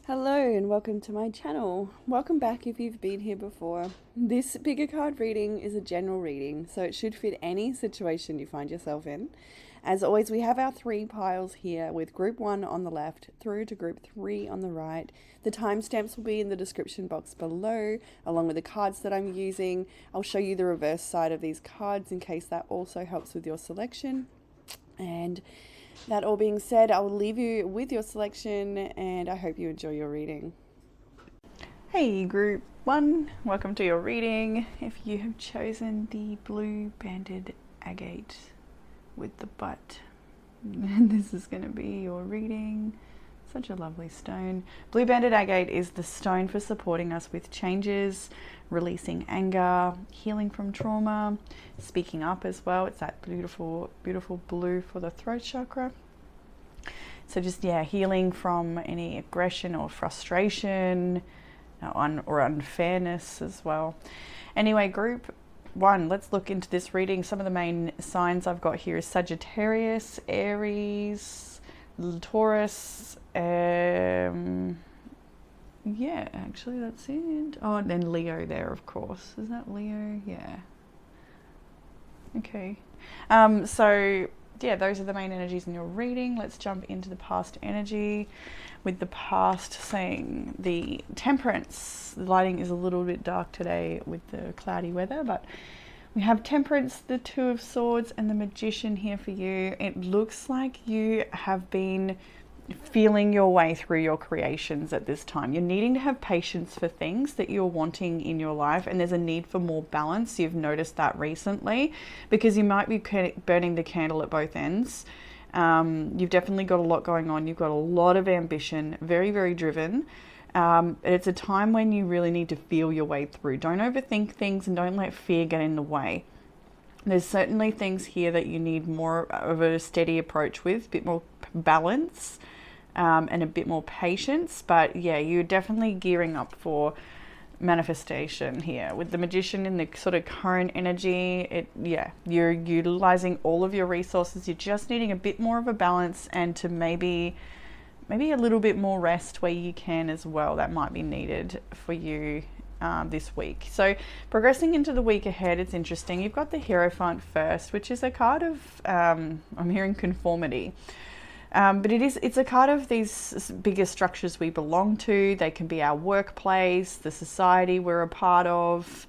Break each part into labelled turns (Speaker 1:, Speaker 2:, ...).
Speaker 1: Hello and welcome to my channel. Welcome back if you've been here before. This bigger card reading is a general reading, so it should fit any situation you find yourself in. As always, we have our three piles here with group 1 on the left through to group 3 on the right. The timestamps will be in the description box below, along with the cards that I'm using. I'll show you the reverse side of these cards in case that also helps with your selection. And that all being said, I will leave you with your selection and I hope you enjoy your reading.
Speaker 2: Hey group 1, welcome to your reading. If you have chosen the blue banded agate with the butt, then this is going to be your reading. Such a lovely stone. Blue banded agate is the stone for supporting us with changes, releasing anger, healing from trauma, speaking up as well. It's that beautiful, beautiful blue for the throat chakra. So just, healing from any aggression or frustration or unfairness as well. Anyway, group 1, let's look into this reading. Some of the main signs I've got here is Sagittarius, Aries, Taurus, actually that's it. Oh, and then Leo there, of course. Is that Leo? Yeah. Okay. Those are the main energies in your reading. Let's jump into the past energy, with the past saying the Temperance. The lighting is a little bit dark today with the cloudy weather, but we have Temperance, the Two of Swords, and the Magician here for you. It looks like you have been feeling your way through your creations at this time. You're needing to have patience for things that you're wanting in your life, and there's a need for more balance. You've noticed that recently because you might be burning the candle at both ends. You've definitely got a lot going on. You've got a lot of ambition, very, very driven. It's a time when you really need to feel your way through. Don't overthink things and don't let fear get in the way. There's certainly things here that you need more of a steady approach with, a bit more balance and a bit more patience. But yeah, you're definitely gearing up for manifestation here. With the Magician in the sort of current energy, you're utilizing all of your resources. You're just needing a bit more of a balance and to maybe a little bit more rest where you can as well. That might be needed for you this week. So progressing into the week ahead, it's interesting. You've got the Hierophant first, which is a card of I'm hearing conformity, but it's a card of these bigger structures we belong to. They can be our workplace, the society we're a part of,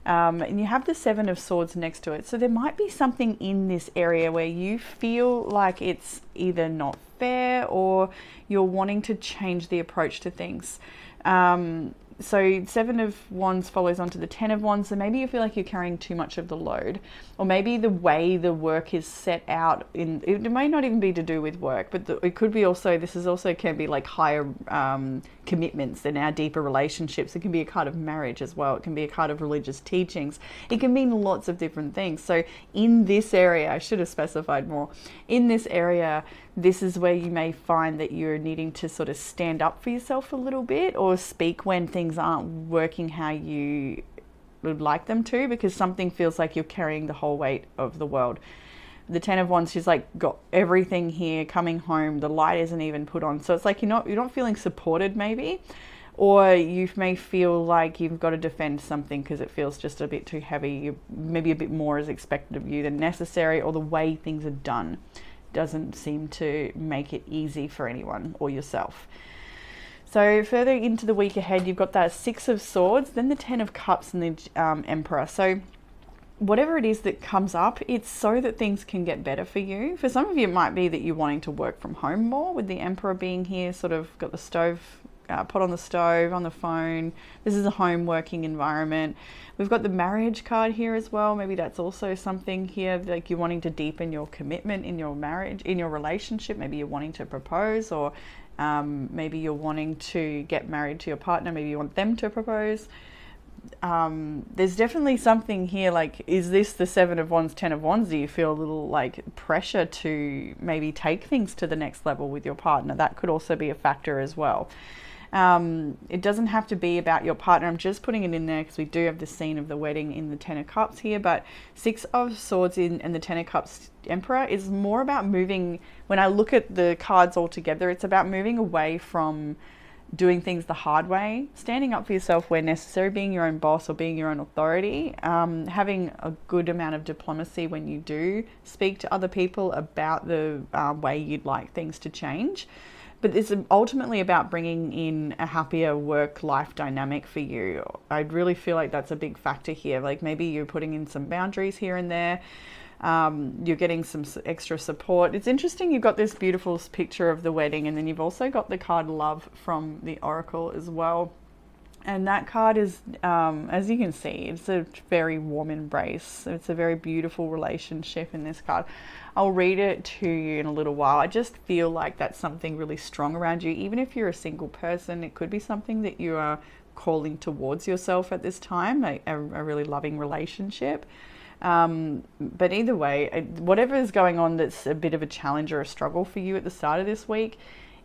Speaker 2: and you have the Seven of Swords next to it. So there might be something in this area where you feel like it's either not fair or you're wanting to change the approach to things. So Seven of Wands follows on to the Ten of Wands. So maybe you feel like you're carrying too much of the load, or maybe the way the work is set out it may not even be to do with work, but it could be also, can be like higher commitments in our deeper relationships. It can be a card of marriage as well. It can be a card of religious teachings. It can mean lots of different things. So in this area, I should have specified more. In this area, this is where you may find that you're needing to sort of stand up for yourself a little bit, or speak when things aren't working how you would like them to, because something feels like you're carrying the whole weight of the world. The Ten of Wands, she's like got everything here, coming home, the light isn't even put on. So it's like you're not feeling supported maybe, or you may feel like you've got to defend something because it feels just a bit too heavy. Maybe a bit more is expected of you than necessary, or the way things are done doesn't seem to make it easy for anyone or yourself. So further into the week ahead, you've got that Six of Swords, then the Ten of Cups, and the Emperor. So whatever it is that comes up, it's so that things can get better for you. For some of you, it might be that you're wanting to work from home more, with the Emperor being here, sort of got the stove, pot on the stove, on the phone. This is a home working environment. We've got the marriage card here as well. Maybe that's also something here, like you're wanting to deepen your commitment in your marriage, in your relationship. Maybe you're wanting to propose, or maybe you're wanting to get married to your partner. Maybe you want them to propose. There's definitely something here, like, is this the Seven of Wands, Ten of Wands? Do you feel a little like pressure to maybe take things to the next level with your partner? That could also be a factor as well. It doesn't have to be about your partner. I'm just putting it in there because we do have the scene of the wedding in the Ten of Cups here, but Six of Swords and the Ten of Cups Emperor is more about moving. When I look at the cards all together, it's about moving away from doing things the hard way, standing up for yourself where necessary, being your own boss or being your own authority, having a good amount of diplomacy when you do speak to other people about the way you'd like things to change. But it's ultimately about bringing in a happier work-life dynamic for you. I really feel like that's a big factor here. Like maybe you're putting in some boundaries here and there. You're getting some extra support. It's interesting, you've got this beautiful picture of the wedding, and then you've also got the card Love from the Oracle as well. And that card is, as you can see, it's a very warm embrace. It's a very beautiful relationship in this card. I'll read it to you in a little while. I just feel like that's something really strong around you. Even if you're a single person, it could be something that you are calling towards yourself at this time, a really loving relationship. But either way, whatever is going on that's a bit of a challenge or a struggle for you at the start of this week,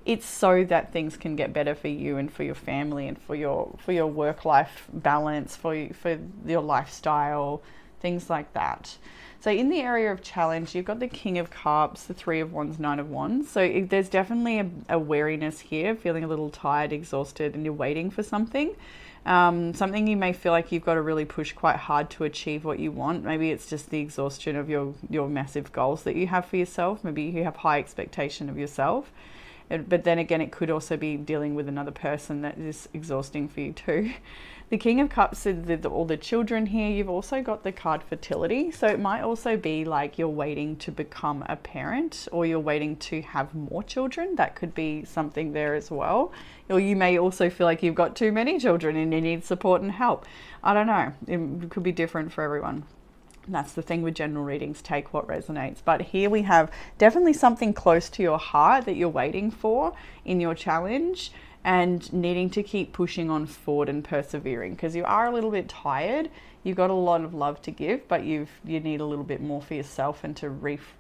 Speaker 2: it's so that things can get better for you and for your family and for your work-life balance, for your lifestyle, things like that. So in the area of challenge, you've got the King of Cups, the Three of Wands, Nine of Wands. So there's definitely a weariness here, feeling a little tired, exhausted, and you're waiting for something. Something you may feel like you've got to really push quite hard to achieve what you want. Maybe it's just the exhaustion of your massive goals that you have for yourself. Maybe you have high expectation of yourself. But then again, it could also be dealing with another person that is exhausting for you too. The King of Cups is all the children here. You've also got the card fertility. So it might also be like you're waiting to become a parent, or you're waiting to have more children. That could be something there as well. Or you may also feel like you've got too many children and you need support and help. I don't know. It could be different for everyone. That's the thing with general readings, take what resonates. But here we have definitely something close to your heart that you're waiting for in your challenge, and needing to keep pushing on forward and persevering, because you are a little bit tired. You've got a lot of love to give, but you need a little bit more for yourself and to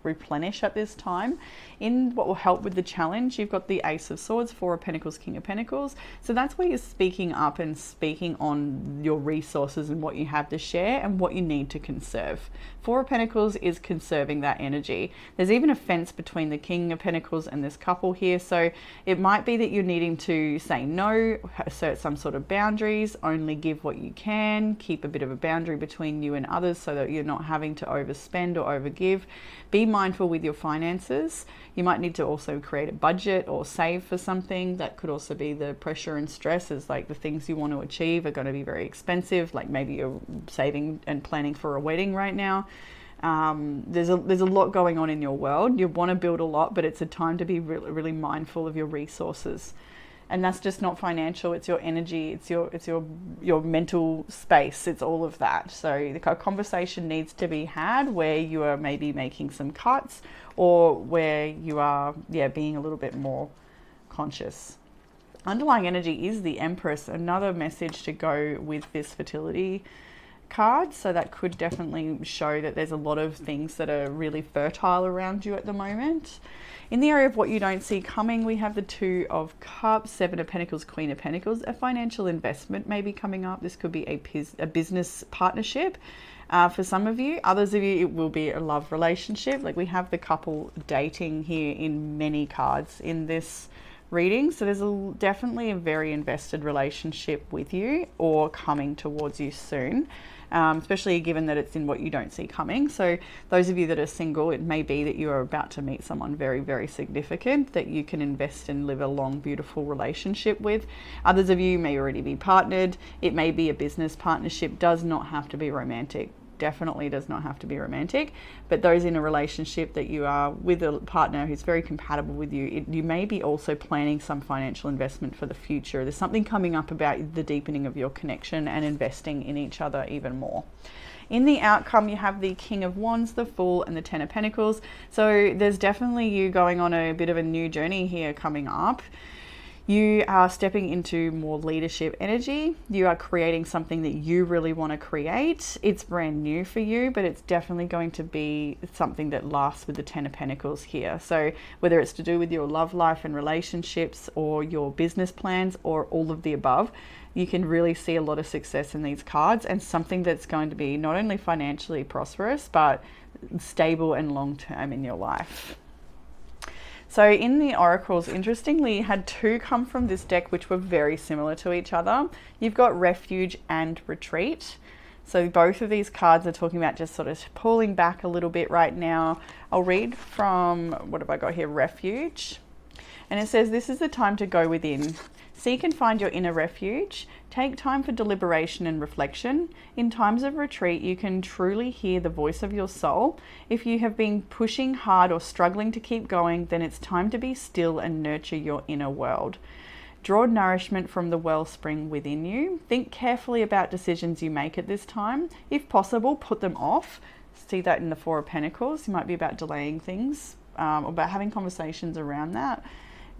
Speaker 2: replenish at this time. In what will help with the challenge, you've got the Ace of Swords, Four of Pentacles, King of Pentacles. So that's where you're speaking up and speaking on your resources and what you have to share and what you need to conserve. Four of Pentacles is conserving that energy. There's even a fence between the King of Pentacles and this couple here. So it might be that you're needing to say no, assert some sort of boundaries, only give what you can, keep a bit of a boundary between you and others so that you're not having to overspend or overgive. Be mindful with your finances. You might need to also create a budget or save for something. That could also be the pressure and stress, as like the things you want to achieve are going to be very expensive. Like maybe you're saving and planning for a wedding right now. There's a lot going on in your world. You want to build a lot, but it's a time to be really, really mindful of your resources. And that's just not financial, it's your energy, it's your mental space, it's all of that. So the conversation needs to be had where you are maybe making some cuts, or where you are being a little bit more conscious. Underlying energy is the Empress, another message to go with this fertility card. So that could definitely show that there's a lot of things that are really fertile around you at the moment. In the area of what you don't see coming, we have the Two of Cups, Seven of Pentacles, Queen of Pentacles. A financial investment may be coming up. This could be a business partnership for some of you. Others of you, it will be a love relationship. Like we have the couple dating here in many cards in this reading. So there's definitely a very invested relationship with you or coming towards you soon. Especially given that it's in what you don't see coming. So those of you that are single, it may be that you are about to meet someone very, very significant that you can invest and live a long, beautiful relationship with. Others of you may already be partnered. It may be a business partnership, does not have to be romantic. Definitely does not have to be romantic, but those in a relationship that you are with a partner who's very compatible with you, you may be also planning some financial investment for the future. There's something coming up about the deepening of your connection and investing in each other even more. In the outcome, you have the King of Wands, the Fool, and the Ten of Pentacles. So there's definitely you going on a bit of a new journey here coming up. You are stepping into more leadership energy. You are creating something that you really want to create. It's brand new for you, but it's definitely going to be something that lasts with the Ten of Pentacles here. So whether it's to do with your love life and relationships, or your business plans, or all of the above, you can really see a lot of success in these cards, and something that's going to be not only financially prosperous, but stable and long-term in your life. So in the oracles, interestingly, you had two come from this deck which were very similar to each other. You've got refuge and retreat. So both of these cards are talking about just sort of pulling back a little bit right now. I'll read from, what have I got here? Refuge. And it says, this is the time to go within. Seek and find your inner refuge. Take time for deliberation and reflection. In times of retreat, you can truly hear the voice of your soul. If you have been pushing hard or struggling to keep going, then it's time to be still and nurture your inner world. Draw nourishment from the wellspring within you. Think carefully about decisions you make at this time. If possible, put them off. See that in the Four of Pentacles. You might be about delaying things, or about having conversations around that.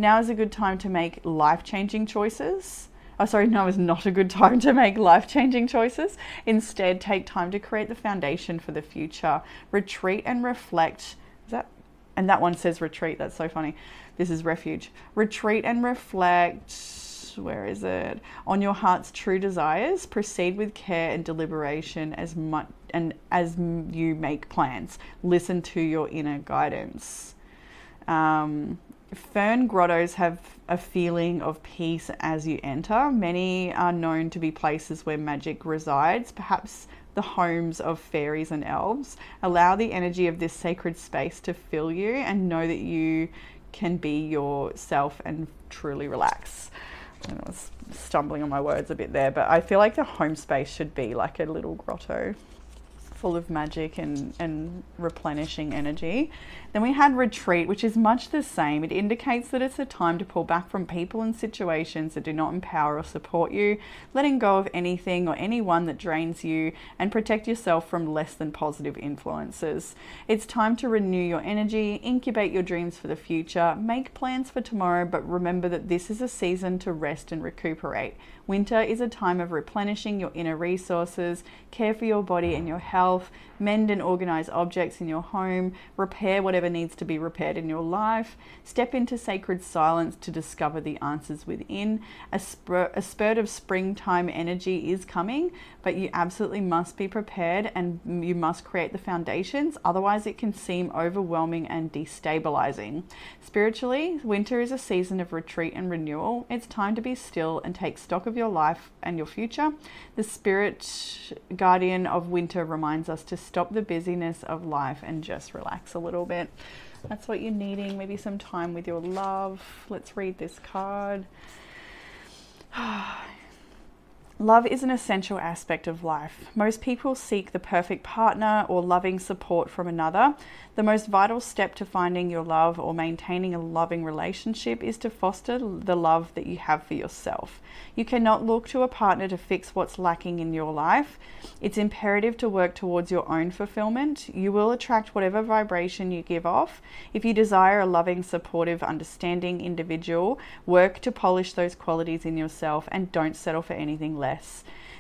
Speaker 2: Now is a good time to make life-changing choices. Oh, sorry, now is not a good time to make life-changing choices. Instead, take time to create the foundation for the future. Retreat and reflect. And that one says retreat. That's so funny. This is refuge. Retreat and reflect. Where is it? On your heart's true desires. Proceed with care and deliberation as you make plans. Listen to your inner guidance. Fern grottos have a feeling of peace as you enter. Many are known to be places where magic resides, perhaps the homes of fairies and elves. Allow the energy of this sacred space to fill you and know that you can be yourself and truly relax. I was stumbling on my words a bit there, but I feel like the home space should be like a little grotto full of magic and replenishing energy. Then we had retreat, which is much the same. It indicates that it's a time to pull back from people and situations that do not empower or support you, letting go of anything or anyone that drains you, and protect yourself from less than positive influences. It's time to renew your energy, incubate your dreams for the future, make plans for tomorrow, but remember that this is a season to rest and recuperate. Winter is a time of replenishing your inner resources, care for your body and your health, mend and organize objects in your home, repair whatever needs to be repaired in your life, step into sacred silence to discover the answers within. A spurt of springtime energy is coming, but you absolutely must be prepared and you must create the foundations, otherwise it can seem overwhelming and destabilizing. Spiritually, winter is a season of retreat and renewal. It's time to be still and take stock of your life and your future. The spirit guardian of winter reminds us to stop the busyness of life and just relax a little bit. That's what you're needing, maybe some time with your love. Let's read this card. Love is an essential aspect of life. Most people seek the perfect partner or loving support from another. The most vital step to finding your love or maintaining a loving relationship is to foster the love that you have for yourself. You cannot look to a partner to fix what's lacking in your life. It's imperative to work towards your own fulfillment. You will attract whatever vibration you give off. If you desire a loving, supportive, understanding individual, work to polish those qualities in yourself and don't settle for anything less.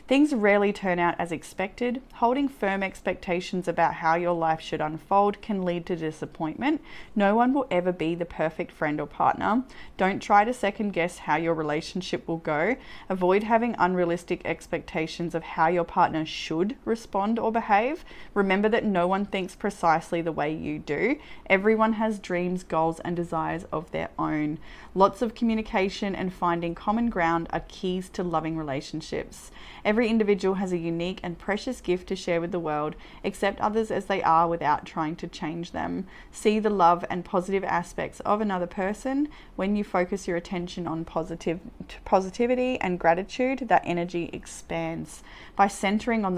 Speaker 2: Things rarely turn out as expected. Holding firm expectations about how your life should unfold can lead to disappointment. No one will ever be the perfect friend or partner. Don't try to second guess how your relationship will go. Avoid having unrealistic expectations of how your partner should respond or behave. Remember that no one thinks precisely the way you do. Everyone has dreams, goals, and desires of their own. Lots of communication and finding common ground are keys to loving relationships. Every individual has a unique and precious gift to share with the world. Accept others as they are without trying to change them. See the love and positive aspects of another person. When you focus your attention on positivity and gratitude, that energy expands. By centering on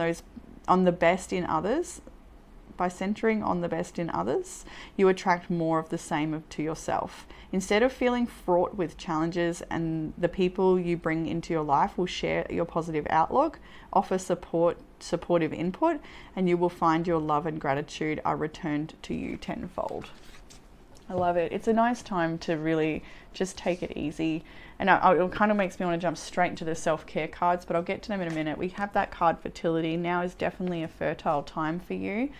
Speaker 2: the best in others, you attract more of the same to yourself. Instead of feeling fraught with challenges, and the people you bring into your life will share your positive outlook, offer supportive input, and you will find your love and gratitude are returned to you tenfold. I love it. It's a nice time to really just take it easy. And it kind of makes me want to jump straight into the self-care cards, but I'll get to them in a minute. We have that card fertility. Now is definitely a fertile time for you.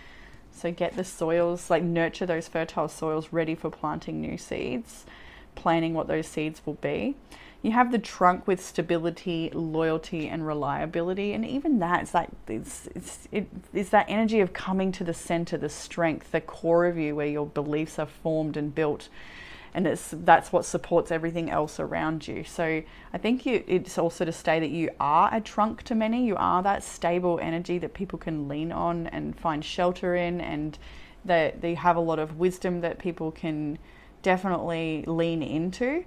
Speaker 2: So get the soils, nurture those fertile soils ready for planting new seeds, planning what those seeds will be. You have the trunk with stability, loyalty, and reliability. And even that, it's that energy of coming to the center, the strength, the core of you where your beliefs are formed and built. and that's what supports everything else around you. So I think it's also to say that you are a trunk to many. You are that stable energy that people can lean on and find shelter in, and that they have a lot of wisdom that people can definitely lean into.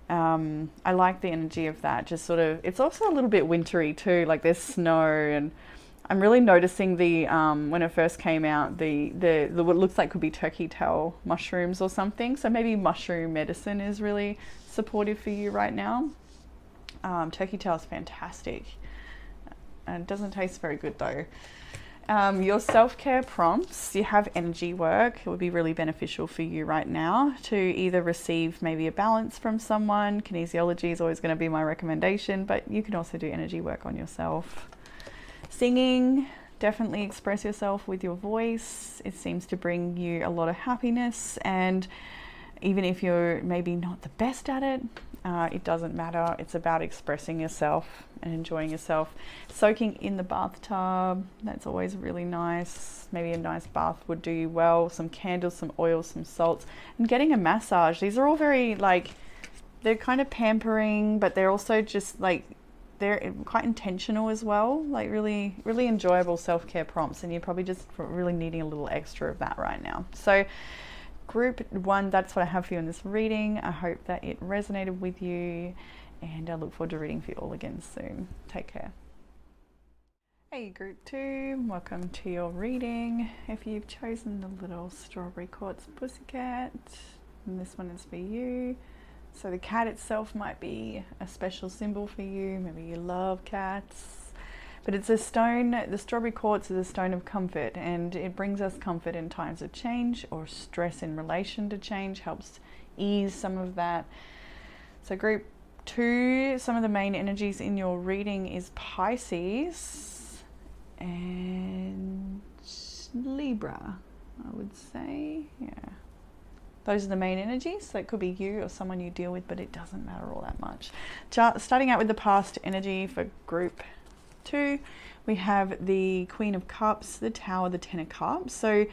Speaker 2: I like the energy of that. Just sort of, it's also a little bit wintry too. Like there's snow, and I'm really noticing the when it first came out, the what looks like could be turkey tail mushrooms or something. So maybe mushroom medicine is really supportive for you right now. Turkey tail is fantastic. And it doesn't taste very good though. Your self-care prompts, you have energy work. It would be really beneficial for you right now to either receive maybe a balance from someone. Kinesiology is always going to be my recommendation, but you can also do energy work on yourself. Singing, definitely express yourself with your voice. It seems to bring you a lot of happiness, and even if you're maybe not the best at it, it doesn't matter. It's about expressing yourself and enjoying yourself. Soaking in the bathtub, that's always really nice. Maybe a nice bath would do you well. Some candles, some oils, some salts, and getting a massage. These are all very they're kind of pampering, but they're also just they're quite intentional as well. Like really, really enjoyable self-care prompts, and you're probably just really needing a little extra of that right now. So Group 1, that's what I have for you in this reading. I hope that it resonated with you, and I look forward to reading for you all again soon. Take care. Hey Group 2, welcome to your reading. If you've chosen the little strawberry quartz pussycat, and this one is for you. So the cat itself might be a special symbol for you. Maybe you love cats. But it's a stone, the strawberry quartz is a stone of comfort, and it brings us comfort in times of change or stress in relation to change, helps ease some of that. So Group 2, some of the main energies in your reading is Pisces and Libra, I would say. Yeah. Those are the main energies. So it could be you or someone you deal with, but it doesn't matter all that much. Starting out with the past energy for Group 2, we have the Queen of Cups, the Tower, the Ten of Cups. So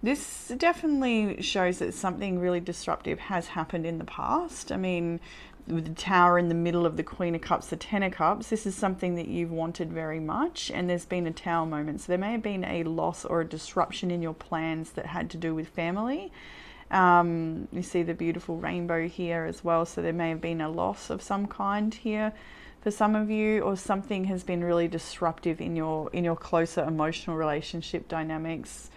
Speaker 2: this definitely shows that something really disruptive has happened in the past. I mean, with the Tower in the middle of the Queen of Cups, the Ten of Cups, this is something that you've wanted very much, and there's been a Tower moment. So there may have been a loss or a disruption in your plans that had to do with family. You see the beautiful rainbow here as well, so there may have been a loss of some kind here for some of you, or something has been really disruptive in your closer emotional relationship dynamics.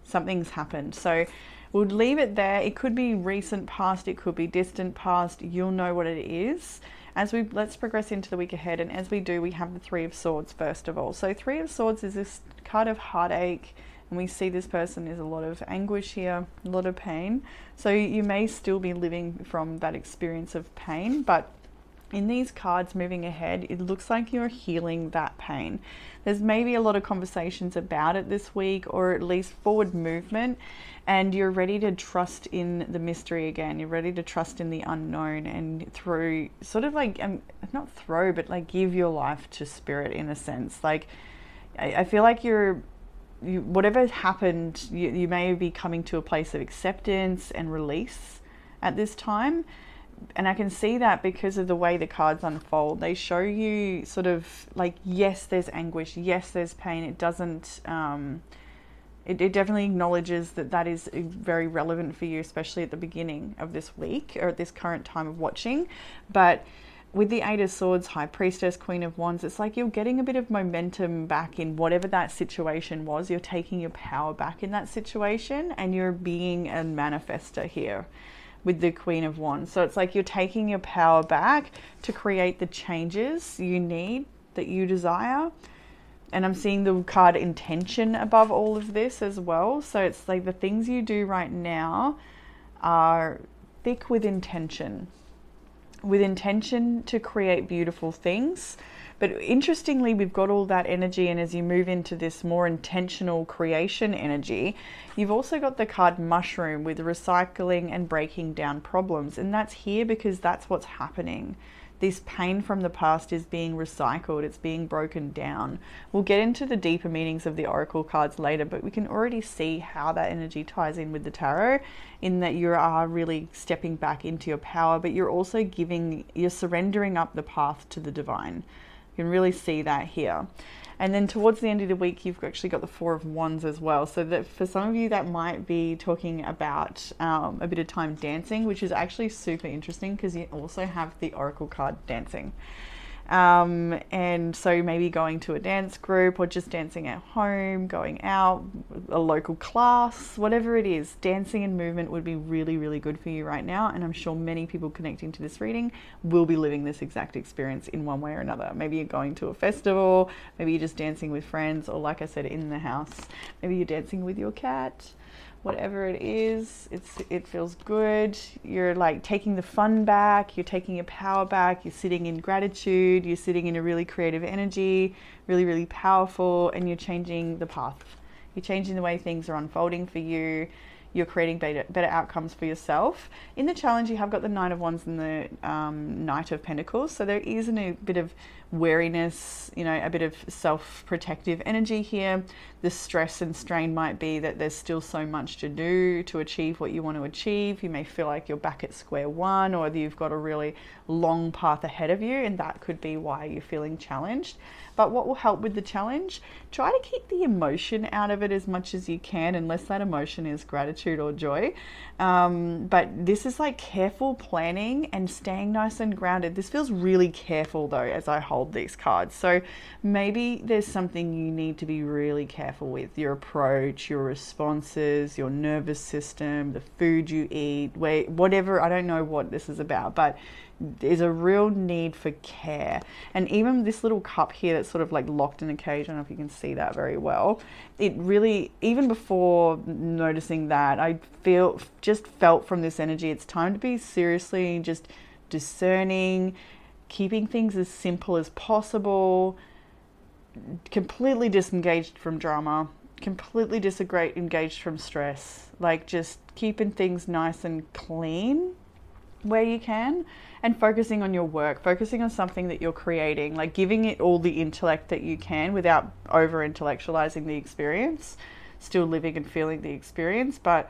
Speaker 2: Something's happened. So we'll leave it there. It could be recent past, it could be distant past. You'll know what it is. Let's progress into the week ahead, and as we do, we have the Three of Swords first of all. So Three of Swords is this card of heartache, and we see this person is a lot of anguish here, a lot of pain. So you may still be living from that experience of pain, but in these cards moving ahead, it looks like you're healing that pain. There's maybe a lot of conversations about it this week, or at least forward movement, and you're ready to trust in the mystery again. You're ready to trust in the unknown, and through sort of not throw, but give your life to spirit in a sense. I feel like whatever happened, you may be coming to a place of acceptance and release at this time. And I can see that because of the way the cards unfold. They show you sort of yes, there's anguish, yes, there's pain. It doesn't, it definitely acknowledges that is very relevant for you, especially at the beginning of this week or at this current time of watching. But with the Eight of Swords, High Priestess, Queen of Wands, it's like you're getting a bit of momentum back in whatever that situation was. You're taking your power back in that situation, and you're being a manifester here with the Queen of Wands. So it's like you're taking your power back to create the changes you need, that you desire. And I'm seeing the card intention above all of this as well. So it's like the things you do right now are thick with intention to create beautiful things. But interestingly, we've got all that energy, and as you move into this more intentional creation energy, you've also got the card Mushroom with recycling and breaking down problems. And that's here because that's what's happening. this pain from the past is being recycled, it's being broken down. We'll get into the deeper meanings of the oracle cards later, but we can already see how that energy ties in with the tarot, in that you are really stepping back into your power, but you're also you're surrendering up the path to the divine. You can really see that here. And then towards the end of the week, you've actually got the Four of Wands as well. So that for some of you, that might be talking about a bit of time dancing, which is actually super interesting because you also have the oracle card dancing. And so maybe going to a dance group or just dancing at home, going out, a local class, whatever it is, dancing and movement would be really, really good for you right now. And I'm sure many people connecting to this reading will be living this exact experience in one way or another. Maybe you're going to a festival, maybe you're just dancing with friends, or like I said, in the house, maybe you're dancing with your cat. Whatever it is, it feels good. You're like taking the fun back, you're taking your power back, you're sitting in gratitude, you're sitting in a really creative energy, really, really powerful, and you're changing the path. You're changing the way things are unfolding for you. You're creating better outcomes for yourself. In the challenge, you have got the Nine of Wands and the Knight of Pentacles. So there is a bit of wariness, a bit of self-protective energy here. The stress and strain might be that there's still so much to do to achieve what you want to achieve. You may feel like you're back at square one, or you've got a really long path ahead of you, and that could be why you're feeling challenged. But what will help with the challenge, try to keep the emotion out of it as much as you can, unless that emotion is gratitude or joy. But this is like careful planning and staying nice and grounded. This feels really careful though as I hold these cards. So maybe there's something you need to be really careful with. Your approach, your responses, your nervous system, the food you eat, whatever. I don't know what this is about, but there's a real need for care. And even this little cup here that's sort of like locked in a cage, I don't know if you can see that very well, it really, even before noticing that, I felt from this energy, it's time to be seriously just discerning, keeping things as simple as possible, completely disengaged from drama, completely disengaged from stress, like just keeping things nice and clean where you can, and focusing on your work, focusing on something that you're creating, like giving it all the intellect that you can without over intellectualizing the experience, still living and feeling the experience, but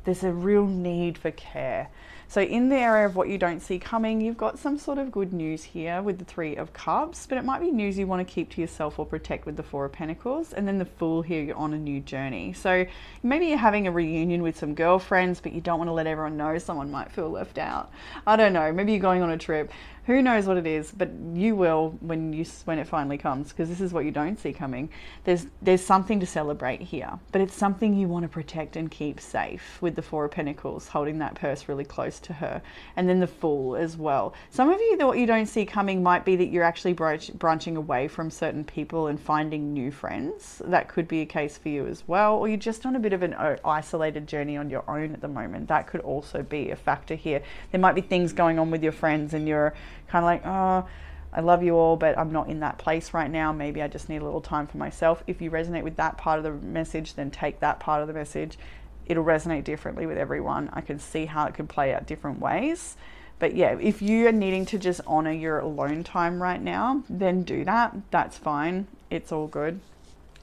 Speaker 2: there's a real need for care. So in the area of what you don't see coming, you've got some sort of good news here with the Three of Cups, but it might be news you want to keep to yourself or protect with the Four of Pentacles. And then the Fool here, you're on a new journey. So maybe you're having a reunion with some girlfriends, but you don't want to let everyone know. Someone might feel left out. I don't know. Maybe you're going on a trip. Who knows what it is, but you will when it finally comes, because this is what you don't see coming. There's something to celebrate here, but it's something you want to protect and keep safe with the Four of Pentacles, holding that purse really close to her. And then the Fool as well. Some of you, what you don't see coming might be that you're actually branching away from certain people and finding new friends. That could be a case for you as well. Or you're just on a bit of an isolated journey on your own at the moment. That could also be a factor here. There might be things going on with your friends and you're kind of like, oh, I love you all, but I'm not in that place right now. Maybe I just need a little time for myself. If you resonate with that part of the message, then take that part of the message. It'll resonate differently with everyone. I can see how it could play out different ways. But yeah, if you are needing to just honor your alone time right now, then do that. That's fine. It's all good.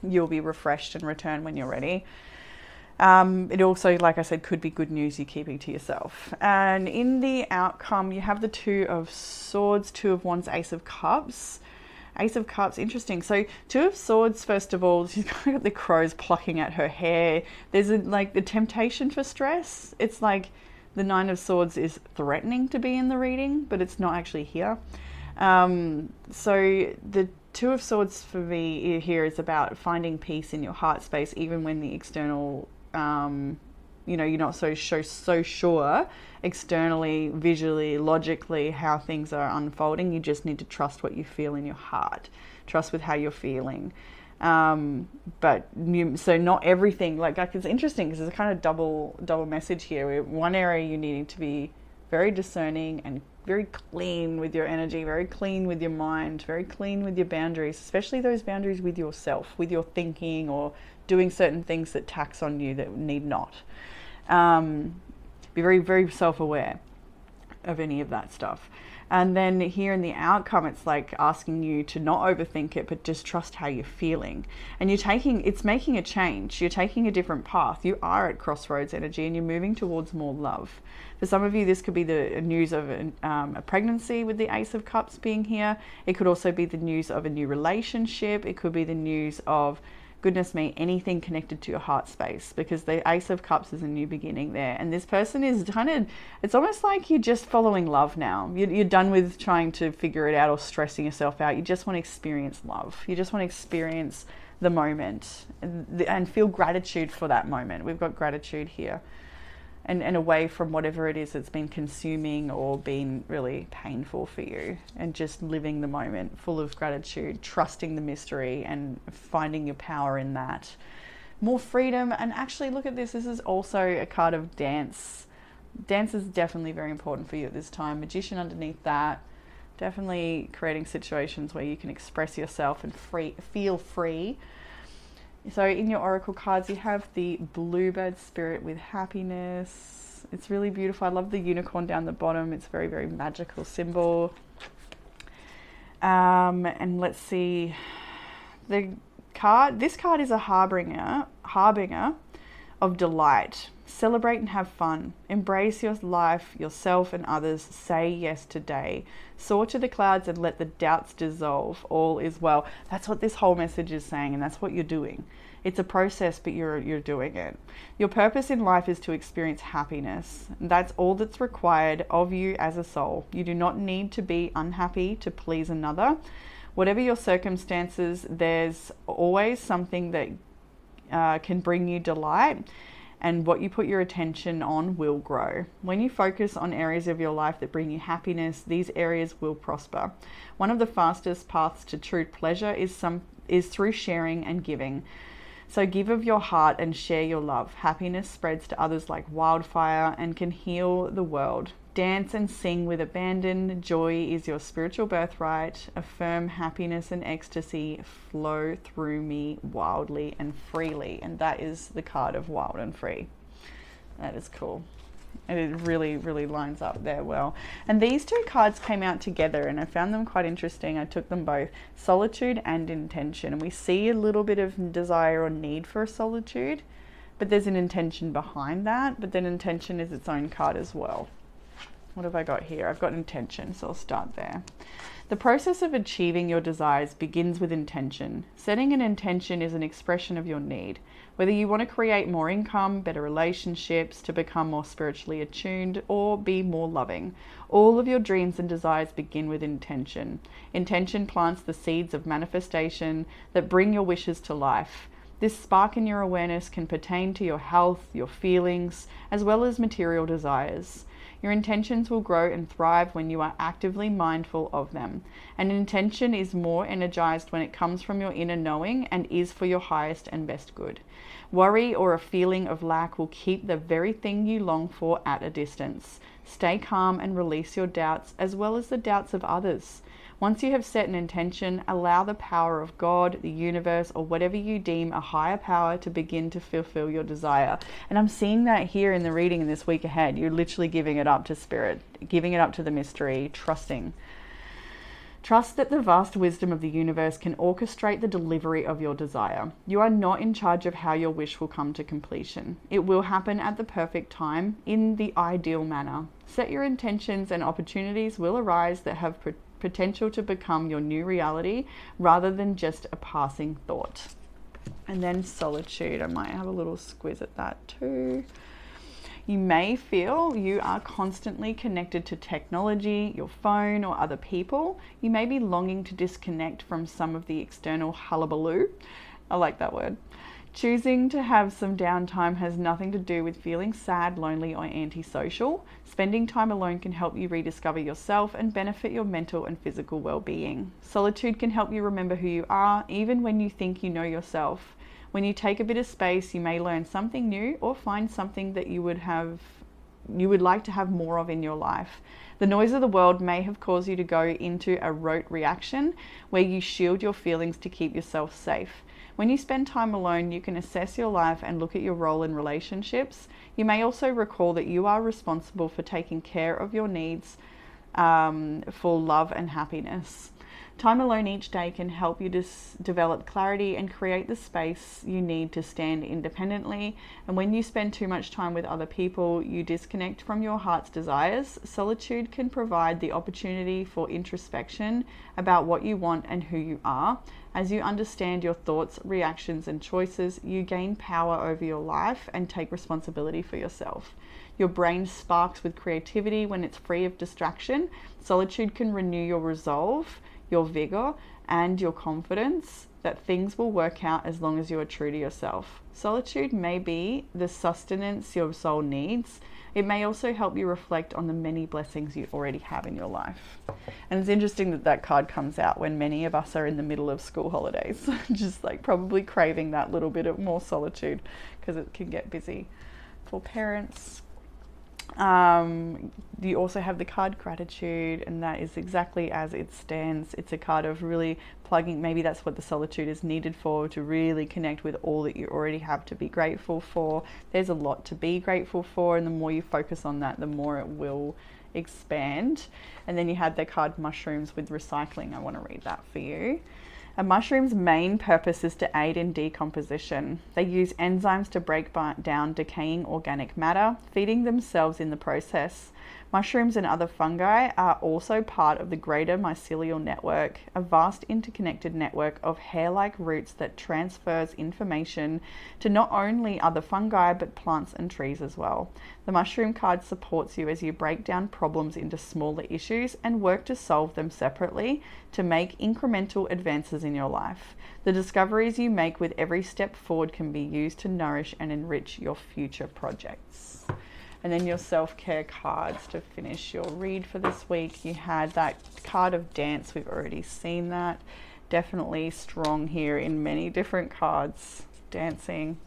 Speaker 2: You'll be refreshed and return when you're ready. It also, like I said, could be good news you're keeping to yourself. And in the outcome, you have the Two of Swords, Two of Wands, Ace of Cups. Ace of Cups, interesting. So Two of Swords, first of all, she's kind of got the crows plucking at her hair. There's the temptation for stress. It's like the Nine of Swords is threatening to be in the reading, but it's not actually here. So the Two of Swords for me here is about finding peace in your heart space, even when the external you're not so sure externally, visually, logically how things are unfolding. You just need to trust what you feel in your heart. Trust with how you're feeling. So not everything, like it's interesting because there's a kind of double message here. One area you're needing to be very discerning and very clean with your energy, very clean with your mind, very clean with your boundaries, especially those boundaries with yourself, with your thinking or doing certain things that tax on you that need not. Be very, very self-aware of any of that stuff. And then here in the outcome, it's like asking you to not overthink it, but just trust how you're feeling. And it's making a change. You're taking a different path. You are at crossroads energy and you're moving towards more love. For some of you, this could be the news of a pregnancy with the Ace of Cups being here. It could also be the news of a new relationship. It could be the news of, goodness me, anything connected to your heart space, because the Ace of Cups is a new beginning there. And this person is it's almost like you're just following love now. You're done with trying to figure it out or stressing yourself out. You just want to experience love. You just want to experience the moment and feel gratitude for that moment. We've got gratitude here. And away from whatever it is that's been consuming or been really painful for you, and just living the moment full of gratitude, trusting the mystery and finding your power in that. More freedom. And actually, look at this. This is also a card of dance. Dance is definitely very important for you at this time. Magician underneath that. Definitely creating situations where you can express yourself and feel free. So in your oracle cards, you have the bluebird spirit with happiness. It's really beautiful. I love the unicorn down the bottom. It's a very, very magical symbol. And let's see. This card is a harbinger of delight. Celebrate and have fun. Embrace your life, yourself and others. Say yes today. Soar to the clouds and let the doubts dissolve. All is well. That's what this whole message is saying, and that's what you're doing. It's a process, but you're doing it. Your purpose in life is to experience happiness. That's all that's required of you as a soul. You do not need to be unhappy to please another. Whatever your circumstances, there's always something that can bring you delight. And what you put your attention on will grow. When you focus on areas of your life that bring you happiness, these areas will prosper. One of the fastest paths to true pleasure is through sharing and giving. So give of your heart and share your love. Happiness spreads to others like wildfire and can heal the world. Dance and sing with abandon. Joy is your spiritual birthright. Affirm happiness and ecstasy flow through me wildly and freely. And that is the card of wild and free. That is cool. And it really, really lines up there well. And these two cards came out together and I found them quite interesting. I took them both, solitude and intention. And we see a little bit of desire or need for solitude, but there's an intention behind that. But then intention is its own card as well. What have I got here? I've got intention, so I'll start there. The process of achieving your desires begins with intention. Setting an intention is an expression of your need. Whether you want to create more income, better relationships, to become more spiritually attuned, or be more loving, all of your dreams and desires begin with intention. Intention plants the seeds of manifestation that bring your wishes to life. This spark in your awareness can pertain to your health, your feelings, as well as material desires. Your intentions will grow and thrive when you are actively mindful of them. An intention is more energized when it comes from your inner knowing and is for your highest and best good. Worry or a feeling of lack will keep the very thing you long for at a distance. Stay calm and release your doubts as well as the doubts of others. Once you have set an intention, allow the power of God, the universe, or whatever you deem a higher power to begin to fulfill your desire. And I'm seeing that here in the reading in this week ahead. You're literally giving it up to spirit, giving it up to the mystery, trusting. Trust that the vast wisdom of the universe can orchestrate the delivery of your desire. You are not in charge of how your wish will come to completion. It will happen at the perfect time, in the ideal manner. Set your intentions and opportunities will arise that have potential to become your new reality rather than just a passing thought. And then solitude, I might have a little squiz at that too. You may feel you are constantly connected to technology, your phone, or other people. You may be longing to disconnect from some of the external hullabaloo. I like that word. Choosing to have some downtime has nothing to do with feeling sad, lonely, or antisocial. Spending time alone can help you rediscover yourself and benefit your mental and physical well-being. Solitude can help you remember who you are, even when you think you know yourself. When you take a bit of space, you may learn something new or find something that you would like to have more of in your life. The noise of the world may have caused you to go into a rote reaction where you shield your feelings to keep yourself safe. When you spend time alone, you can assess your life and look at your role in relationships. You may also recall that you are responsible for taking care of your needs for love and happiness. Time alone each day can help you develop clarity and create the space you need to stand independently. And when you spend too much time with other people, you disconnect from your heart's desires. Solitude can provide the opportunity for introspection about what you want and who you are. As you understand your thoughts, reactions, and choices, you gain power over your life and take responsibility for yourself. Your brain sparks with creativity when it's free of distraction. Solitude can renew your resolve, your vigor, and your confidence that things will work out as long as you are true to yourself. Solitude may be the sustenance your soul needs. It may also help you reflect on the many blessings you already have in your life. And it's interesting that that card comes out when many of us are in the middle of school holidays, just like probably craving that little bit of more solitude because it can get busy. For parents, you also have the card gratitude, and that is exactly as it stands. It's a card of really plugging, maybe that's what the solitude is needed for, to really connect with all that you already have to be grateful for. There's a lot to be grateful for, and the more you focus on that, the more it will expand. And then you had the card mushrooms with recycling. I want to read that for you. A mushroom's main purpose is to aid in decomposition. They use enzymes to break down decaying organic matter, feeding themselves in the process. Mushrooms and other fungi are also part of the greater mycelial network, a vast interconnected network of hair-like roots that transfers information to not only other fungi but plants and trees as well. The mushroom card supports you as you break down problems into smaller issues and work to solve them separately to make incremental advances in your life. The discoveries you make with every step forward can be used to nourish and enrich your future projects. And then your self-care cards to finish your read for this week. You had that card of dance. We've already seen that. Definitely strong here in many different cards. Dancing.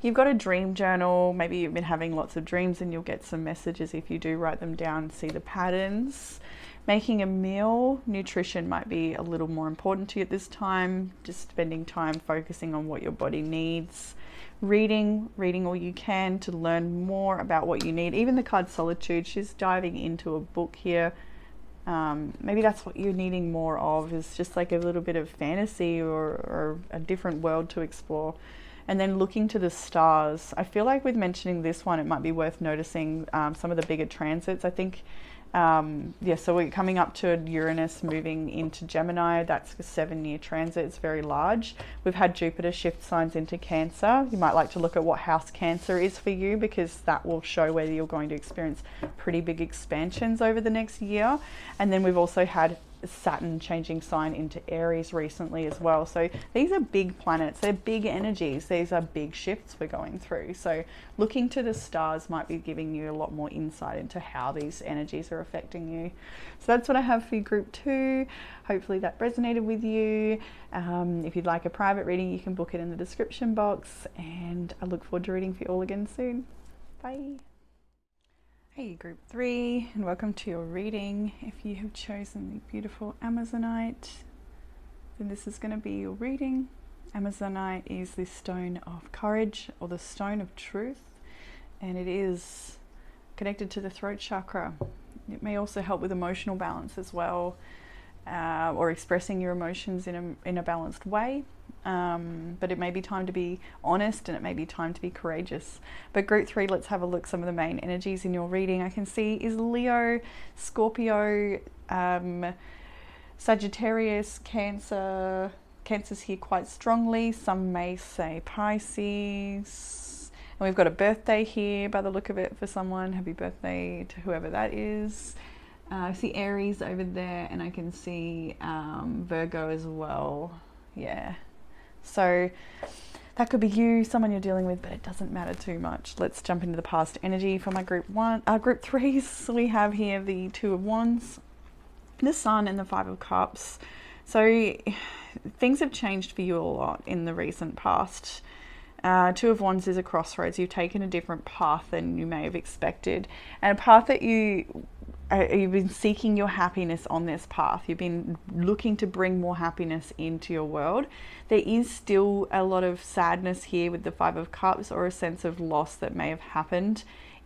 Speaker 2: You've got a dream journal. Maybe you've been having lots of dreams and you'll get some messages if you do write them down and see the patterns. Making a meal. Nutrition might be a little more important to you at this time. Just spending time focusing on what your body needs. Reading all you can to learn more about what you need. Even the card Solitude, she's diving into a book here. Maybe that's what you're needing more of, is just like a little bit of fantasy or a different world to explore. And then looking to the stars. I feel like with mentioning this one, it might be worth noticing some of the bigger transits. I think so we're coming up to Uranus moving into Gemini. That's a 7-year transit. It's very large. We've had Jupiter shift signs into Cancer. You might like to look at what house Cancer is for you, because that will show whether you're going to experience pretty big expansions over the next year. And then we've also had Saturn changing sign into Aries recently as well. So these are big planets, they're big energies, these are big shifts we're going through. So looking to the stars might be giving you a lot more insight into how these energies are affecting you. So that's what I have for you, group 2. Hopefully that resonated with you. If you'd like a private reading, you can book it in the description box, and I look forward to reading for you all again soon. Bye. Hey, group 3, and welcome to your reading. If you have chosen the beautiful Amazonite, then this is going to be your reading. Amazonite is the stone of courage, or the stone of truth, and it is connected to the throat chakra. It may also help with emotional balance as well, or expressing your emotions in a balanced way. But it may be time to be honest, and it may be time to be courageous. But group 3, let's have a look. Some of the main energies in your reading I can see is Leo, Scorpio, Sagittarius, Cancer. Cancer's here quite strongly. Some may say Pisces. And we've got a birthday here by the look of it for someone. Happy birthday to whoever that is. I see Aries over there, and I can see Virgo as well. Yeah. So that could be you, someone you're dealing with, but it doesn't matter too much. Let's jump into the past energy for my group 3s. We have here the 2 of Wands, the Sun, and the 5 of Cups. So things have changed for you a lot in the recent past. 2 of Wands is a crossroads. You've taken a different path than you may have expected, and a path that you've been seeking your happiness on this path. You've been looking to bring more happiness into your world. There is still a lot of sadness here with the 5 of Cups, or a sense of loss that may have happened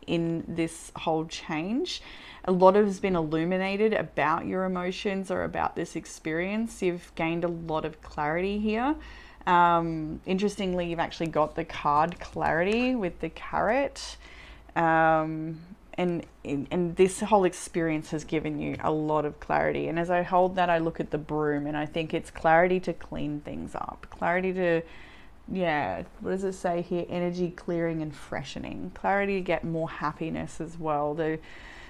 Speaker 2: in this whole change. A lot has been illuminated about your emotions or about this experience. You've gained a lot of clarity here. Interestingly, you've actually got the card clarity with the carrot. And this whole experience has given you a lot of clarity. And as I hold that, I look at the broom, and I think it's clarity to clean things up, clarity to, what does it say here? Energy clearing and freshening, clarity to get more happiness as well.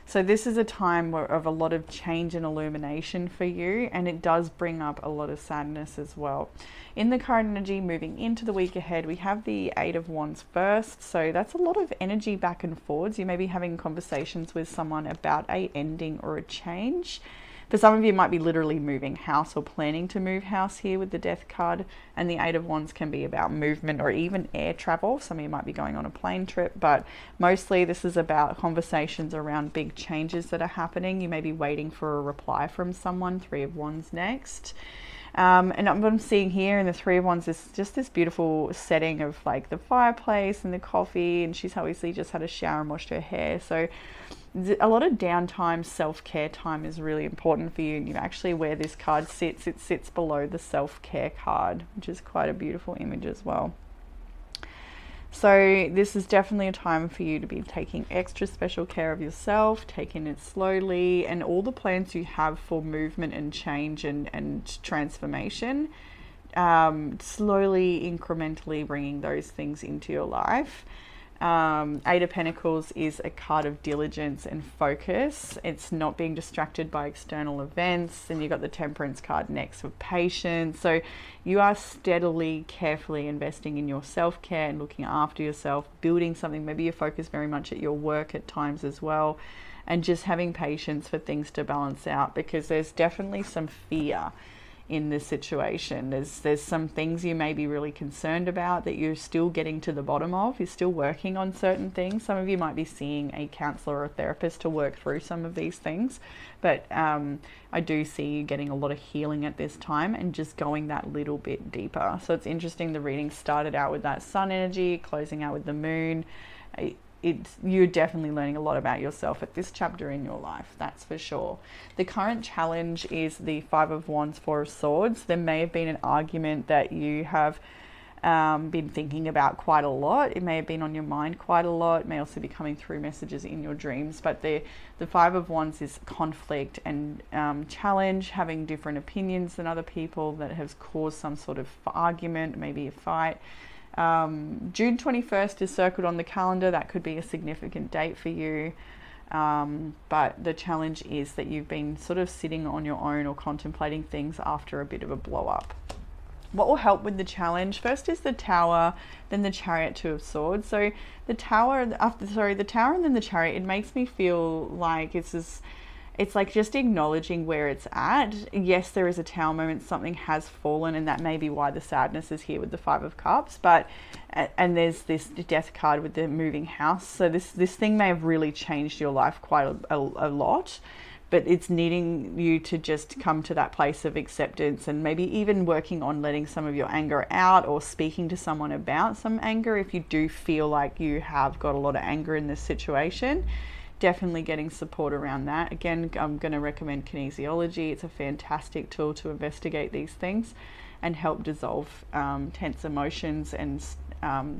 Speaker 2: So this is a time of a lot of change and illumination for you, and it does bring up a lot of sadness as well. In the current energy, moving into the week ahead, we have the Eight of Wands first. So that's a lot of energy back and forwards. You may be having conversations with someone about a ending or a change. For some of you, it might be literally moving house or planning to move house here with the Death card. And the Eight of Wands can be about movement or even air travel. Some of you might be going on a plane trip, but mostly this is about conversations around big changes that are happening. You may be waiting for a reply from someone. Three of Wands next. And what I'm seeing here in the Three of Wands is just this beautiful setting of like the fireplace and the coffee, and she's obviously just had a shower and washed her hair. So a lot of downtime, self-care time is really important for you. And you actually, where this card sits, it sits below the self-care card, which is quite a beautiful image as well. So this is definitely a time for you to be taking extra special care of yourself, taking it slowly, and all the plans you have for movement and change and transformation, slowly, incrementally bringing those things into your life. Eight of Pentacles is a card of diligence and focus. It's not being distracted by external events. And you've got the Temperance card next with patience. So you are steadily, carefully investing in your self-care and looking after yourself, building something. Maybe you're focused very much at your work at times as well, and just having patience for things to balance out, because there's definitely some fear in this situation. There's some things you may be really concerned about that you're still getting to the bottom of. You're still working on certain things. Some of you might be seeing a counselor or a therapist to work through some of these things, but I do see you getting a lot of healing at this time and just going that little bit deeper. So it's interesting, the reading started out with that sun energy, closing out with the moon. You're definitely learning a lot about yourself at this chapter in your life, that's for sure. The current challenge is the Five of Wands, Four of Swords. There may have been an argument that you have been thinking about quite a lot. It may have been on your mind quite a lot. It may also be coming through messages in your dreams. But the Five of Wands is conflict and challenge, having different opinions than other people that has caused some sort of argument, maybe a fight. June 21st is circled on the calendar. That could be a significant date for you. But the challenge is that you've been sort of sitting on your own or contemplating things after a bit of a blow up. What will help with the challenge? First is the Tower, then the Chariot, Two of Swords. So the Tower and then the Chariot, it makes me feel like it's like just acknowledging where it's at. Yes, there is a Tower moment, something has fallen, and that may be why the sadness is here with the Five of Cups. But and there's this Death card with the moving house. So this thing may have really changed your life quite a lot, but it's needing you to just come to that place of acceptance, and maybe even working on letting some of your anger out, or speaking to someone about some anger if you do feel like you have got a lot of anger in this situation. Definitely getting support around that. Again, I'm going to recommend kinesiology. It's a fantastic tool to investigate these things and help dissolve tense emotions and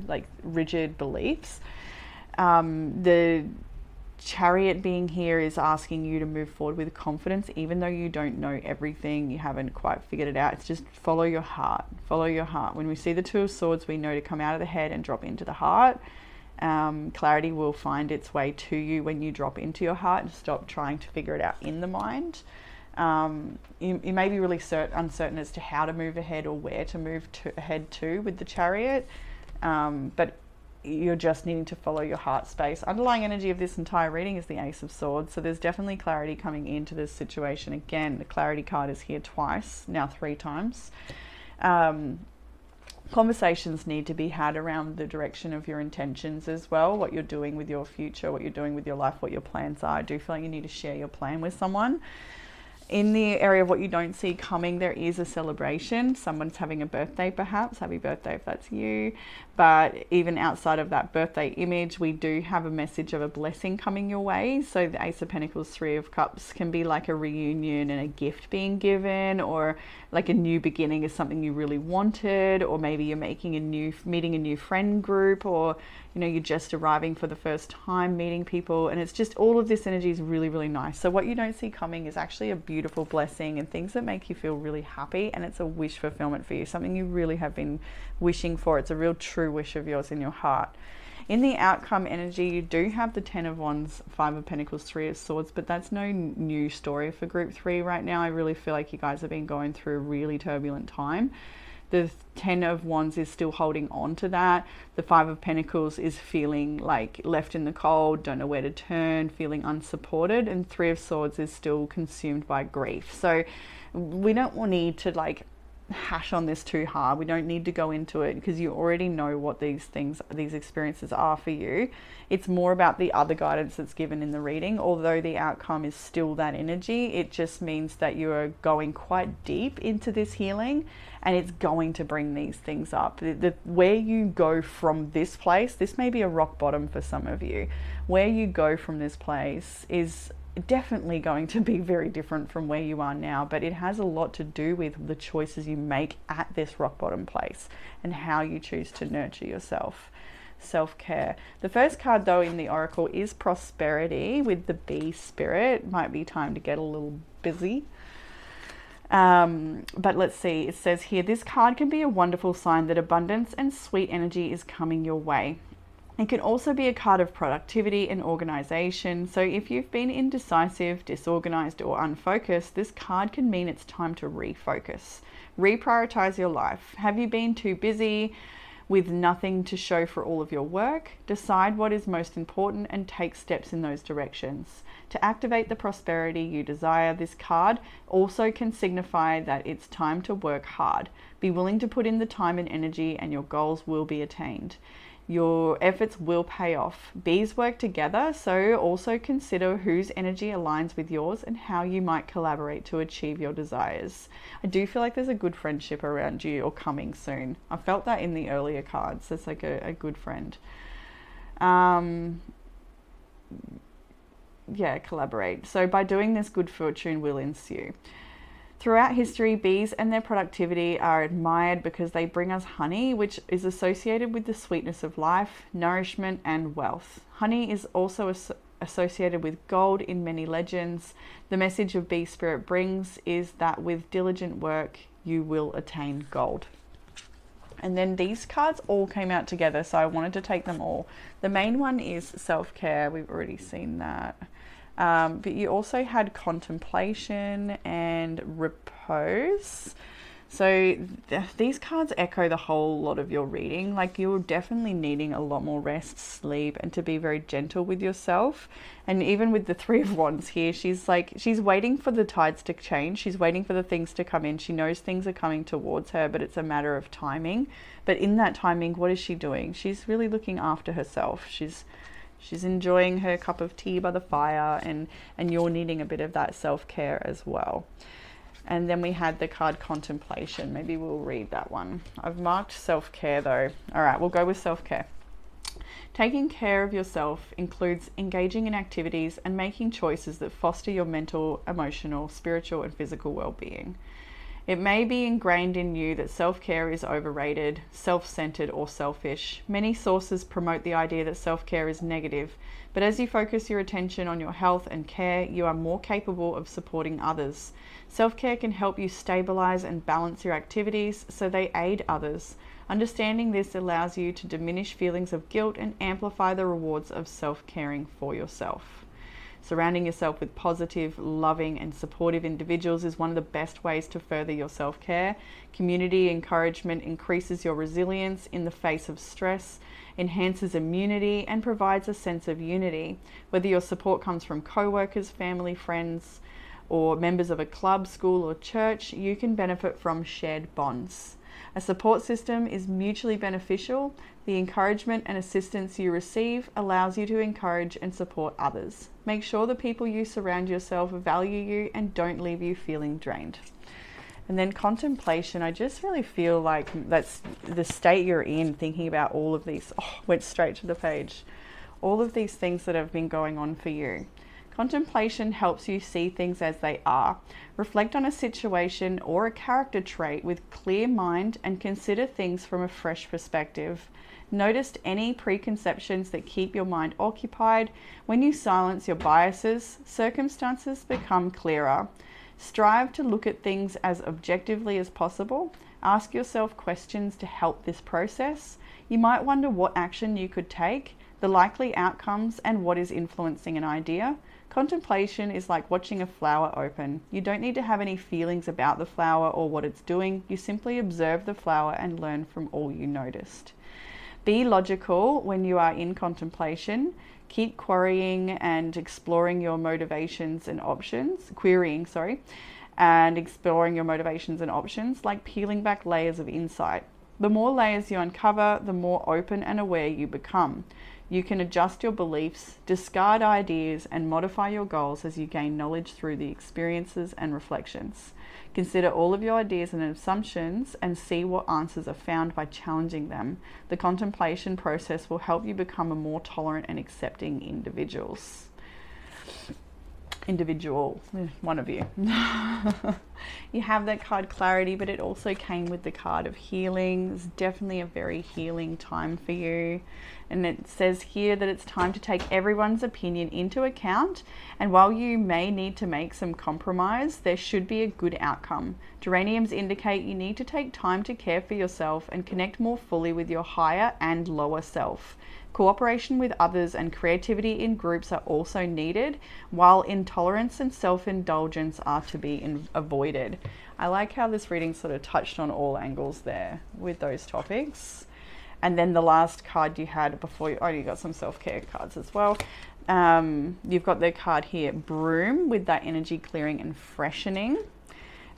Speaker 2: like rigid beliefs. The Chariot being here is asking you to move forward with confidence, even though you don't know everything, you haven't quite figured it out. It's just follow your heart. Follow your heart. When we see the Two of Swords, we know to come out of the head and drop into the heart. Clarity will find its way to you when you drop into your heart and stop trying to figure it out in the mind. You may be really uncertain as to how to move ahead or where to move ahead to with the Chariot, but you're just needing to follow your heart space. Underlying energy of this entire reading is the Ace of Swords, so there's definitely clarity coming into this situation. Again, the Clarity card is here twice, now 3 times. Conversations need to be had around the direction of your intentions as well, what you're doing with your future, what you're doing with your life, what your plans are. I do feel like you need to share your plan with someone. In the area of what you don't see coming, there is a celebration. Someone's having a birthday, perhaps. Happy birthday if that's you. But even outside of that birthday image, we do have a message of a blessing coming your way. So the Ace of Pentacles, Three of Cups can be like a reunion and a gift being given, or like a new beginning is something you really wanted, or maybe you're meeting a new friend group, or you're just arriving for the first time, meeting people, and it's just all of this energy is really, really nice. So what you don't see coming is actually a beautiful blessing and things that make you feel really happy, and it's a wish fulfillment for you, something you really have been wishing for. It's a real true wish of yours in your heart. In the outcome energy, you do have the Ten of Wands, Five of Pentacles, Three of Swords, but that's no new story for Group 3 right now. I really feel like you guys have been going through a really turbulent time. The Ten of Wands is still holding on to that. The Five of Pentacles is feeling like left in the cold, don't know where to turn, feeling unsupported. And Three of Swords is still consumed by grief. So we don't need to hash on this too hard. We don't need to go into it because you already know what these experiences are for you. It's more about the other guidance that's given in the reading. Although the outcome is still that energy, it just means that you are going quite deep into this healing, and it's going to bring these things up. Where you go from this place, this may be a rock bottom for some of you. Where you go from this place is definitely going to be very different from where you are now, but it has a lot to do with the choices you make at this rock bottom place and how you choose to nurture yourself. Self-care. The first card though in the oracle is prosperity with the bee spirit. Might be time to get a little busy. But let's see, it says here, this card can be a wonderful sign that abundance and sweet energy is coming your way. It can also be a card of productivity and organization. So if you've been indecisive, disorganized, or unfocused, this card can mean it's time to refocus. Reprioritize your life. Have you been too busy with nothing to show for all of your work? Decide what is most important and take steps in those directions. To activate the prosperity you desire, this card also can signify that it's time to work hard. Be willing to put in the time and energy, and your goals will be attained. Your efforts will pay off. Bees work together, so also consider whose energy aligns with yours and how you might collaborate to achieve your desires. I do feel like there's a good friendship around you or coming soon. I felt that in the earlier cards. It's like a good friend. Yeah, collaborate. So by doing this, good fortune will ensue. Throughout history, bees and their productivity are admired because they bring us honey, which is associated with the sweetness of life, nourishment, and wealth. Honey is also associated with gold in many legends. The message of bee spirit brings is that with diligent work, you will attain gold. And then these cards all came out together, so I wanted to take them all. The main one is self-care. We've already seen that. But you also had contemplation and repose. So these cards echo the whole lot of your reading. Like, you're definitely needing a lot more rest, sleep, and to be very gentle with yourself. And even with the Three of Wands here, she's waiting for the tides to change. She's waiting for the things to come in. She knows things are coming towards her, but it's a matter of timing. But in that timing, what is she doing? She's really looking after herself. She's enjoying her cup of tea by the fire, and you're needing a bit of that self-care as well. And then we had the card contemplation. Maybe we'll read that one. I've marked self-care though. All right, we'll go with self-care. Taking care of yourself includes engaging in activities and making choices that foster your mental, emotional, spiritual, and physical well-being. It may be ingrained in you that self-care is overrated, self-centered, or selfish. Many sources promote the idea that self-care is negative, but as you focus your attention on your health and care, you are more capable of supporting others. Self-care can help you stabilize and balance your activities so they aid others. Understanding this allows you to diminish feelings of guilt and amplify the rewards of self-caring for yourself. Surrounding yourself with positive, loving, and supportive individuals is one of the best ways to further your self-care. Community encouragement increases your resilience in the face of stress, enhances immunity, and provides a sense of unity. Whether your support comes from co-workers, family, friends, or members of a club, school, or church, you can benefit from shared bonds. A support system is mutually beneficial. The encouragement and assistance you receive allows you to encourage and support others. Make sure the people you surround yourself value you and don't leave you feeling drained. And then contemplation, I just really feel like that's the state you're in, thinking about all of these. Oh, went straight to the page. All of these things that have been going on for you. Contemplation helps you see things as they are. Reflect on a situation or a character trait with clear mind and consider things from a fresh perspective. Notice any preconceptions that keep your mind occupied. When you silence your biases, circumstances become clearer. Strive to look at things as objectively as possible. Ask yourself questions to help this process. You might wonder what action you could take, the likely outcomes, and what is influencing an idea. Contemplation is like watching a flower open. You don't need to have any feelings about the flower or what it's doing. You simply observe the flower and learn from all you noticed. Be logical when you are in contemplation. Keep querying and exploring your motivations and options. And exploring your motivations and options, like peeling back layers of insight. The more layers you uncover, the more open and aware you become. You can adjust your beliefs, discard ideas, and modify your goals as you gain knowledge through the experiences and reflections. Consider all of your ideas and assumptions and see what answers are found by challenging them. The contemplation process will help you become a more tolerant and accepting one of you. You have that card clarity, but it also came with the card of healing. It's definitely a very healing time for you. And it says here that it's time to take everyone's opinion into account. And while you may need to make some compromise, there should be a good outcome. Geraniums indicate you need to take time to care for yourself and connect more fully with your higher and lower self. Cooperation with others and creativity in groups are also needed, while intolerance and self-indulgence are to be avoided. I like how this reading sort of touched on all angles there with those topics. And then the last card you had before, you got some self-care cards as well. You've got the card here, Broom, with that energy clearing and freshening.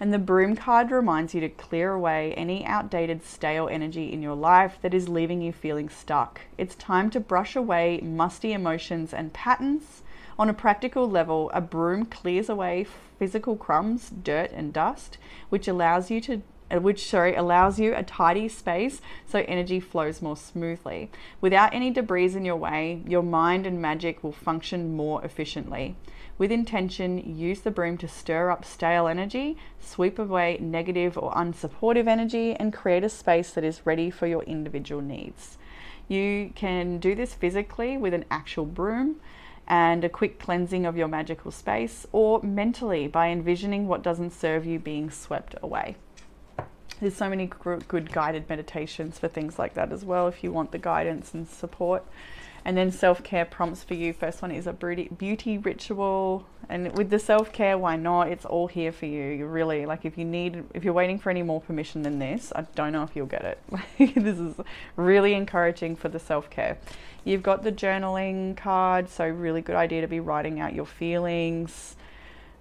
Speaker 2: And the Broom card reminds you to clear away any outdated, stale energy in your life that is leaving you feeling stuck. It's time to brush away musty emotions and patterns. On a practical level, a broom clears away physical crumbs, dirt, and dust, which allows you a tidy space so energy flows more smoothly. Without any debris in your way, your mind and magic will function more efficiently. With intention, use the broom to stir up stale energy, sweep away negative or unsupportive energy, and create a space that is ready for your individual needs. You can do this physically with an actual broom and a quick cleansing of your magical space, or mentally by envisioning what doesn't serve you being swept away. There's so many good guided meditations for things like that as well if you want the guidance and support. And then self-care prompts for you. First one is a beauty ritual. And with the self-care, why not? It's all here for you. You really, like, if you're waiting for any more permission than this, I don't know if you'll get it. This is really encouraging for the self-care. You've got the journaling card, so really good idea to be writing out your feelings.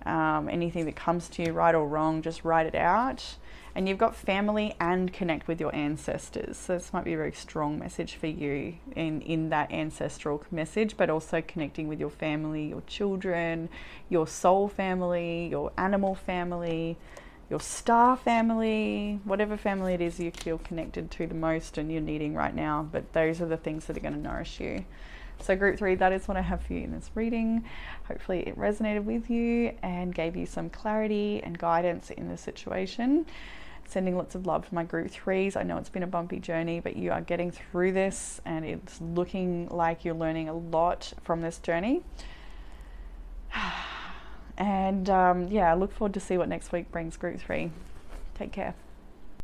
Speaker 2: Anything that comes to you, right or wrong, just write it out. And you've got family and connect with your ancestors. So this might be a very strong message for you in that ancestral message, but also connecting with your family, your children, your soul family, your animal family, your star family, whatever family it is you feel connected to the most and you're needing right now. But those are the things that are going to nourish you. So group 3, that is what I have for you in this reading. Hopefully it resonated with you and gave you some clarity and guidance in the situation. Sending lots of love to my group 3s. I know it's been a bumpy journey, but you are getting through this and it's looking like you're learning a lot from this journey. And I look forward to see what next week brings group 3. Take care.